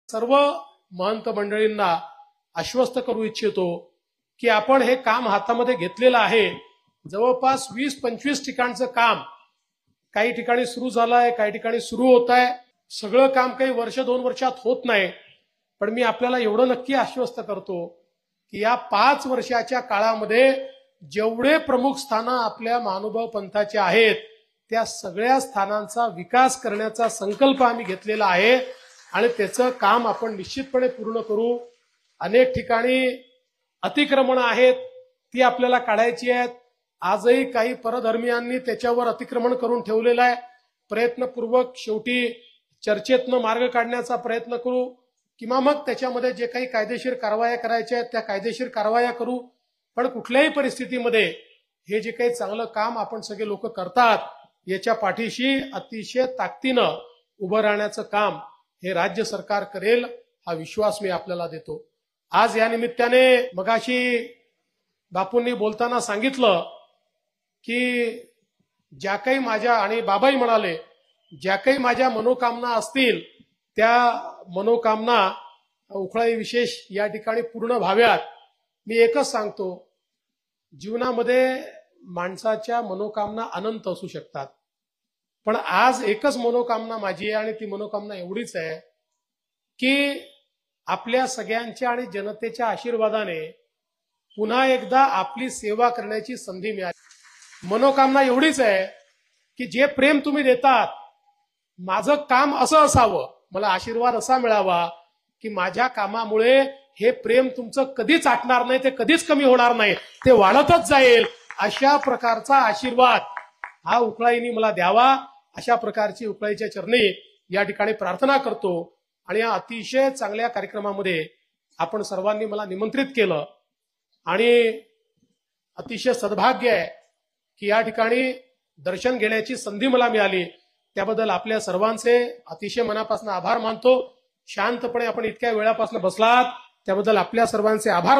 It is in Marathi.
सर्व महंत मंडळींना आश्वस्त करू इच्छितो की आपण हे काम हातामध्ये घेतलेलं आहे। जवळपास 20-25 ठिकाणचं काम काही ठिकाणी सुरू झालं आहे, काही ठिकाणी सुरू होत आहे। सगळं काम काही वर्ष 2 वर्षात होत नाही, पण मी आपल्याला एवढं नक्की आश्वस्त करतो की या 5 वर्षाच्या काळामध्ये जेवढे प्रमुख स्थानं आपल्या महानुभाव पंथाचे आहेत त्या सगळ्या स्थानांचा विकास करण्याचा संकल्प आम्ही घेतलेला आहे आणि त्याचं काम आपण निश्चितपणे पूर्ण करू। अनेक ठिकाणी अतिक्रमण आहेत ती आपल्याला काढायची आहेत। आजही काही परधर्मीयांनी त्याच्यावर अतिक्रमण करून ठेवलेलं आहे। प्रयत्नपूर्वक शेवटी चर्चेतनं मार्ग काढण्याचा प्रयत्न करू किंवा मग त्याच्यामध्ये जे काही कायदेशीर कारवाया करायच्या आहेत त्या कायदेशीर कारवाया करू। पण कुठल्याही परिस्थितीमध्ये हे जे काही चांगलं काम आपण सगळे लोक करतात याच्या पाठीशी अतिशय ताकदीनं उभं राहण्याचं काम हे राज्य सरकार करेल हा विश्वास मी आपल्याला देतो। आज या निमित्ताने मगाशी बापूंनी बोलताना सांगितलं की ज्या काही माझ्या आणि बाबाही म्हणाले ज्या काही माझ्या मनोकामना असतील त्या मनोकामना उखळाई विशेष या ठिकाणी पूर्ण व्हाव्यात। मी एकच सांगतो, जीवनामध्ये माणसाच्या मनोकामना अनंत असू शकतात, पण आज एकच मनोकामना माझी आहे आणि ती मनोकामना एवढीच आहे की आपल्या सगळ्यांच्या आणि जनतेच्या आशीर्वादाने पुन्हा एकदा आपली सेवा करण्याची संधी मिळाली। मनोकामना एवढीच आहे की जे प्रेम तुम्ही देतात, माझं काम असं असावं, मला आशीर्वाद असा मिळावा की माझ्या कामामुळे हे प्रेम तुमचं कधीच आटणार नाही, ते कधीच कमी होणार नाही, ते वाढतच जाईल। अशा प्रकारचा आशीर्वाद हा उखळाईनी मला द्यावा, अशा प्रकारची उखळाईच्या चरणी या ठिकाणी प्रार्थना करतो। आणि या अतिशय चांगल्या कार्यक्रमामध्ये आपण सर्वांनी मला निमंत्रित केलं आणि अतिशय सद्भाग्य आहे की या ठिकाणी दर्शन घेण्याची संधी मला मिळाली। त्याबद्दल आपल्या सर्वांचे अतिशय मनापासून आभार मानतो। शांतपणे आपण इतक्या वेळापासून बसलात त्याबद्दल आपल्या सर्वांचे आभार।